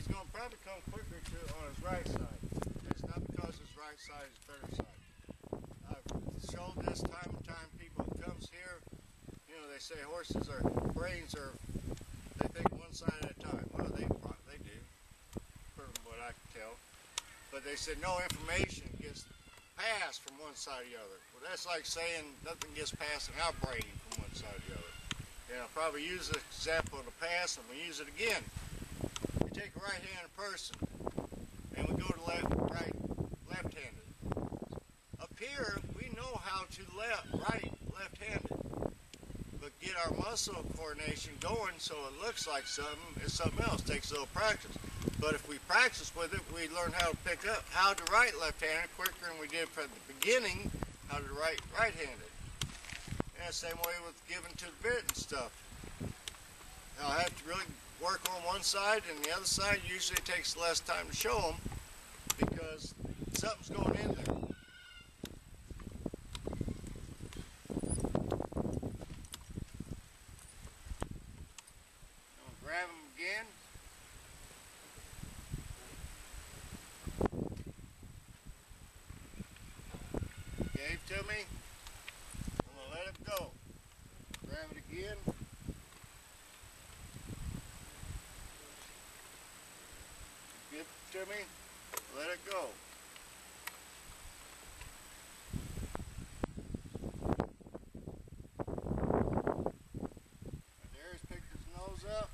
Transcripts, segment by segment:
he's going to probably come quicker on his right side. It's not because his right side is better side. I've showed this time and time. People that comes here, you know, they say horses are brains are. They think one side at a time. Well, they do, from what I can tell. But they said no information gets passed from one side to the other. Well, that's like saying nothing gets passed in our brain from one side to the other. And I'll probably use the example in the past, and we'll use it again. You take a right-handed person, and we go to left-handed. Up here, we know how to left-handed. But get our muscle coordination going so it looks like it's something else. It takes a little practice. But if we practice with it, we learn how to pick up how to write left-handed quicker than we did from the beginning, how to write right-handed. And the same way with giving to the bit and stuff. Now, I have to really work on one side, and the other side usually it takes less time to show them because something's going in there. Grab him again. Gave to me. I'm going to let it go. Grab it again. Give it to me. Let it go. And there he's picked his nose up.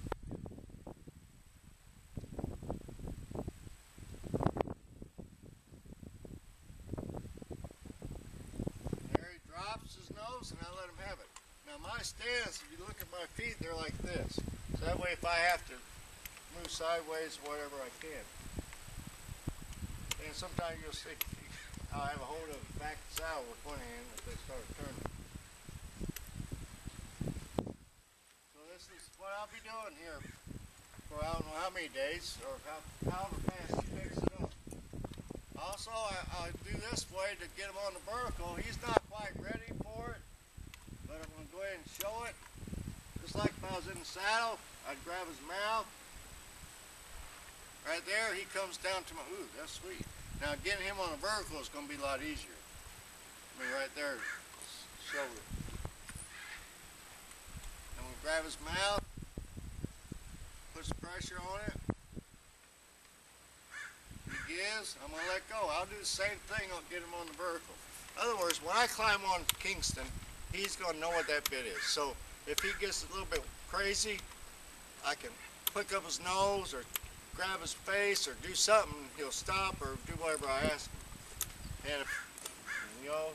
Drops his nose and I let him have it. Now my stance, if you look at my feet, they're like this. So that way if I have to move sideways or whatever I can. And sometimes you'll see I'll have a hold of the back of the saddle with one hand if they start turning. So this is what I'll be doing here for I don't know how many days or however fast he picks it up. Also, I'll do this way to get him on the vertical. He's not quite ready for it, but I'm going to go ahead and show it. Just like if I was in the saddle, I'd grab his mouth. Right there, he comes down to my, ooh, that's sweet. Now getting him on the vertical is going to be a lot easier. I mean, right there, shoulder. I'm going to grab his mouth, put some pressure on it. I'm going to let go. I'll do the same thing. I'll get him on the vertical. In other words, when I climb on Kingston, he's going to know what that bit is. So if he gets a little bit crazy, I can pick up his nose or grab his face or do something. He'll stop or do whatever I ask him. And if, y'all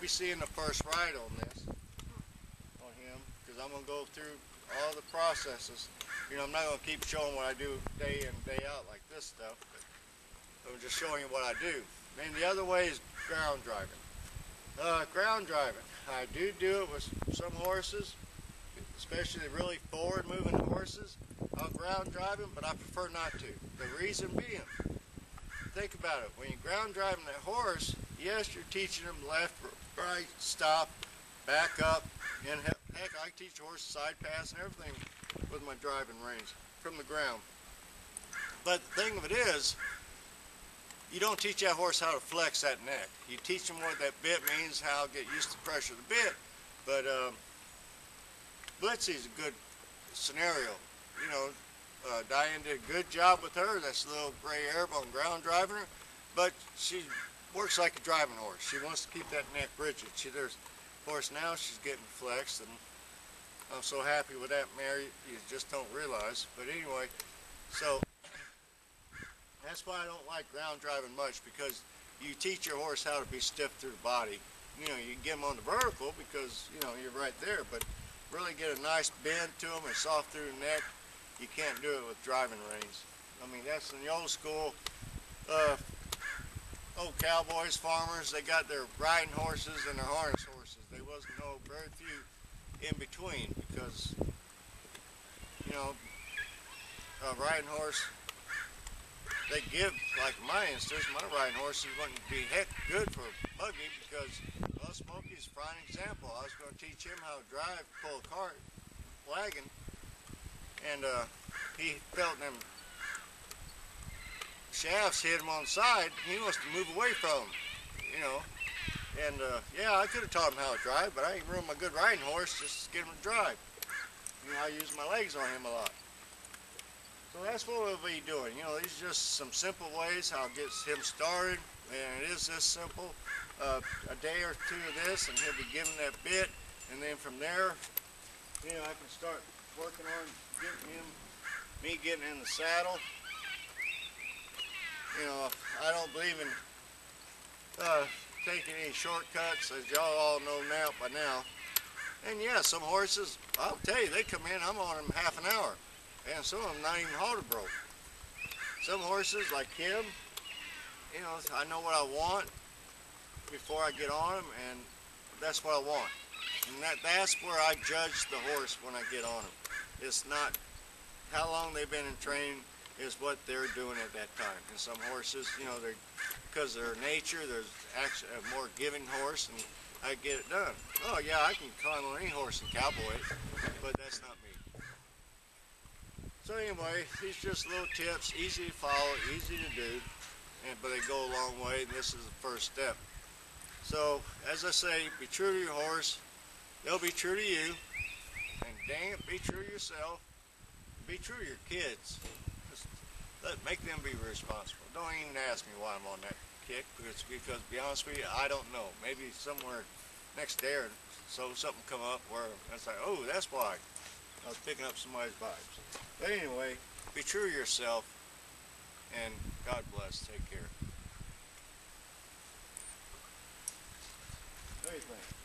be seeing the first ride on this, on him, because I'm going to go through all the processes. You know, I'm not going to keep showing what I do day in, day out like this stuff. I'm just showing you what I do. And the other way is ground driving. Ground driving. I do it with some horses, especially the really forward moving horses. I'll ground drive them, but I prefer not to. The reason being, think about it. When you're ground driving that horse, yes, you're teaching them left, right, stop, back up, and heck, I teach horses side pass and everything with my driving reins from the ground. But the thing of it is, you don't teach that horse how to flex that neck. You teach them what that bit means, how to get used to the pressure of the bit. But Blitzy's a good scenario. You know, Diane did a good job with her. That's a little gray hair on ground driving her. But she works like a driving horse. She wants to keep that neck rigid. Of course, now she's getting flexed, and I'm so happy with that, Mary. You just don't realize. But anyway, so that's why I don't like ground driving much, because you teach your horse how to be stiff through the body. You know, you get them on the vertical because, you know, you're right there, but really get a nice bend to them and soft through the neck, you can't do it with driving reins. I mean, that's in the old school, old cowboys, farmers, they got their riding horses and their harness horses. There wasn't very few in between, because, you know, a riding horse, they give, like in my instance, my riding horses wouldn't be heck good for buggy, because, well, Smokey's a prime example. I was going to teach him how to drive, pull a cart, wagon, and he felt them shafts hit him on the side, he wants to move away from them, you know. And yeah, I could have taught him how to drive, but I ain't ruined my good riding horse just to get him to drive. You know, I use my legs on him a lot. So that's what we'll be doing. You know, these are just some simple ways how to get him started, and it is this simple. A day or two of this, and he'll be given that bit, and then from there, you know, I can start working on getting in the saddle. You know, I don't believe in taking any shortcuts, as y'all all know now by now. And yeah, some horses, I'll tell you, they come in, I'm on them half an hour, and some of them not even halter broke. Some horses like him, you know, I know what I want before I get on them, and that's what I want. And that's where I judge the horse when I get on them. It's not how long they've been in training, is what they're doing at that time. And some horses, you know, because of their nature, there's actually a more giving horse, and I get it done. Oh yeah, I can climb on any horse and cowboy it, but that's not me. So anyway, these just little tips, easy to follow, easy to do, but they go a long way, and this is the first step. So, as I say, be true to your horse. They'll be true to you. And dang it, be true to yourself. Be true to your kids. Just make them be responsible. Don't even ask me why I'm on that kick, because to be honest with you, I don't know. Maybe somewhere next day or so something come up where it's like, oh, that's why I was picking up somebody's vibes. But anyway, be true to yourself, and God bless. Take care. What do you think?